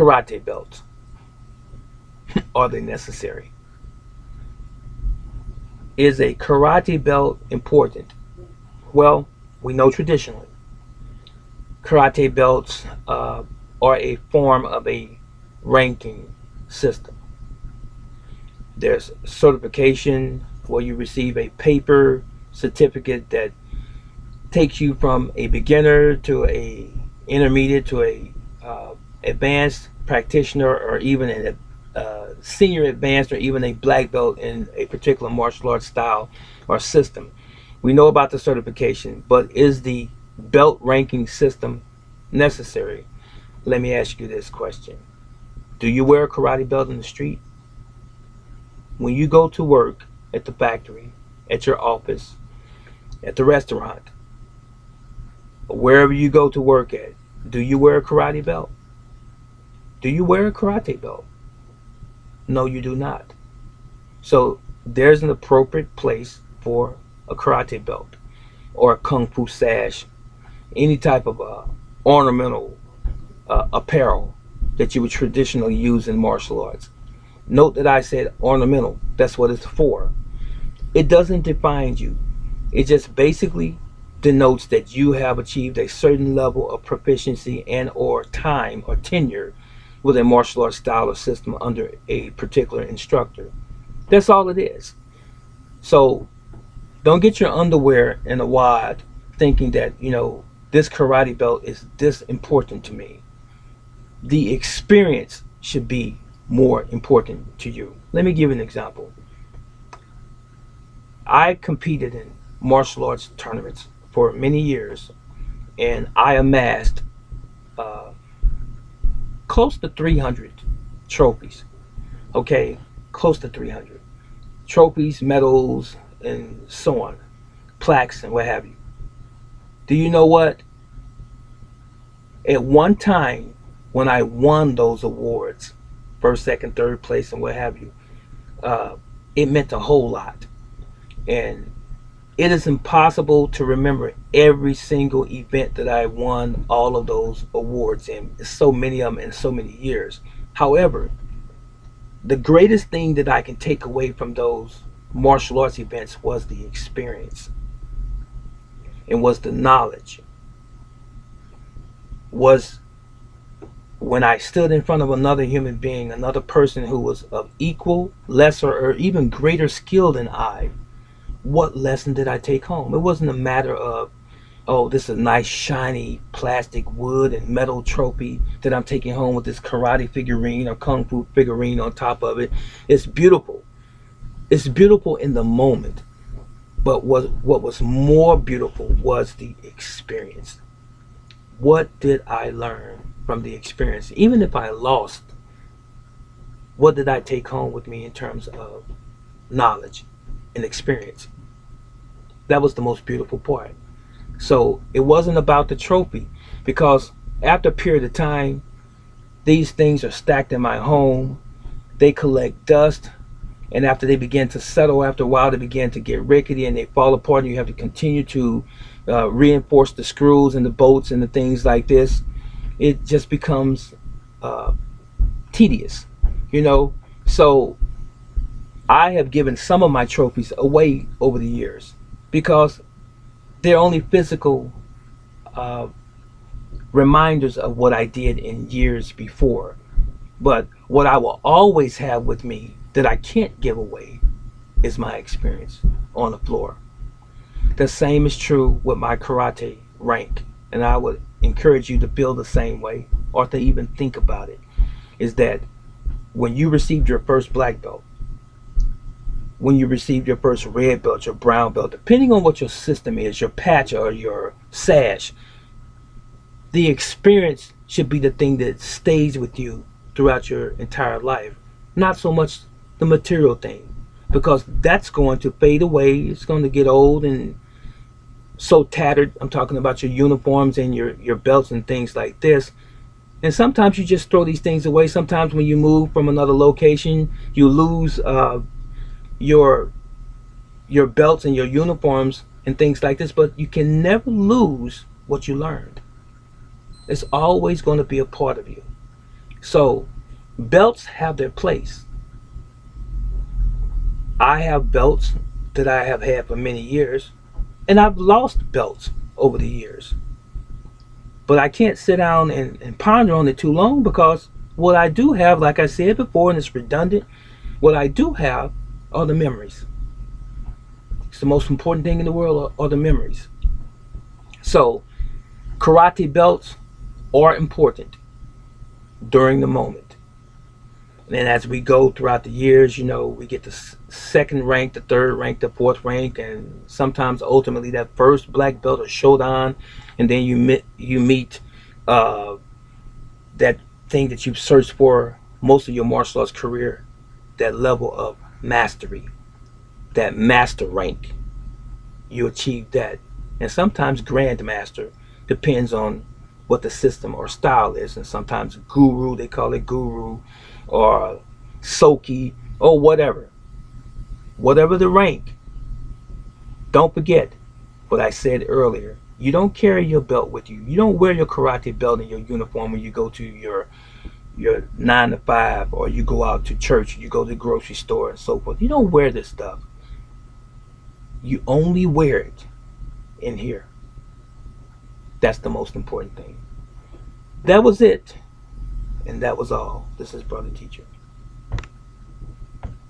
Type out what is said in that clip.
karate belts? Are they necessary? Is a karate belt important? Well, we know traditionally karate belts are a form of a ranking system. There's certification where you receive a paper certificate that takes you from a beginner to a intermediate to a advanced practitioner, or even a senior advanced, or even a black belt in a particular martial arts style or system. We know about the certification, but is the belt ranking system necessary? Let me ask you this question. Do you wear a karate belt in the street? When you go to work at the factory, at your office, at the restaurant, wherever you go to work at, do you wear a karate belt? Do you wear a karate belt? No, you do not. So there's an appropriate place for a karate belt or a kung fu sash, any type of ornamental apparel that you would traditionally use in martial arts. Note that I said ornamental. That's what it's for. It doesn't define you. It just basically denotes that you have achieved a certain level of proficiency and or time or tenure with a martial arts style or system under a particular instructor. That's all it is. So don't get your underwear in a wad thinking that, this karate belt is this important to me. The experience should be more important to you. Let me give you an example. I competed in martial arts tournaments for many years, and I amassed uh, close to 300 trophies. Okay, close to 300 trophies, medals, and so on, plaques, and what have you. Do you know what? At one time, when I won those awards, first, second, third place, and what have you, uh, it meant a whole lot. And it is impossible to remember every single event that I won all of those awards in. So many of them in so many years. However, the greatest thing that I can take away from those martial arts events was the experience, and was the knowledge, was when I stood in front of another human being, another person who was of equal, lesser, or even greater skill than I. What lesson did I take home? It wasn't a matter of, oh, this is a nice shiny plastic wood and metal trophy that I'm taking home with this karate figurine or kung fu figurine on top of it. It's beautiful. It's beautiful in the moment. But what was more beautiful was the experience. What did I learn from the experience? Even if I lost, what did I take home with me in terms of knowledge and experience? That was the most beautiful part. So it wasn't about the trophy, because after a period of time, these things are stacked in my home. They collect dust, and after they begin to settle, after a while, they begin to get rickety and they fall apart, and you have to continue to reinforce the screws and the bolts and the things like this. It just becomes uh, tedious, you know. So I have given some of my trophies away over the years because they're only physical uh, reminders of what I did in years before. But what I will always have with me that I can't give away is my experience on the floor. The same is true with my karate rank, and I would encourage you to feel the same way, or to even think about it. Is that when you received your first black belt, when you received your first red belt, your brown belt, depending on what your system is, your patch or your sash, the experience should be the thing that stays with you throughout your entire life. Not so much the material thing, because that's going to fade away. It's going to get old and so tattered. I'm talking about your uniforms and your belts and things like this. And sometimes you just throw these things away. Sometimes when you move from another location, you lose your your belts and your uniforms and things like this. But you can never lose what you learned. It's always going to be a part of you. So belts have their place. I have belts that I have had for many years, and I've lost belts over the years. But I can't sit down and ponder on it too long, because what I do have, like I said before, and it's redundant, what I do have are the memories. It's the most important thing in the world are the memories. So karate belts are important during the moment. And as we go throughout the years, we get the second rank, the third rank, the fourth rank, and sometimes ultimately that first black belt or shodan, and then you meet uh, that thing that you've searched for most of your martial arts career, that level of mastery, that master rank. You achieve that, and sometimes grandmaster depends on what the system or style is, and sometimes guru, they call it guru, or soki, or whatever the rank. Don't forget what I said earlier. You don't carry your belt with you. You don't wear your karate belt in your uniform when you go to your 9 to 5, or you go out to church, you go to the grocery store and so forth. You don't wear this stuff. You only wear it in here. That's the most important thing. That was it, and that was all. This is Brother Teacher.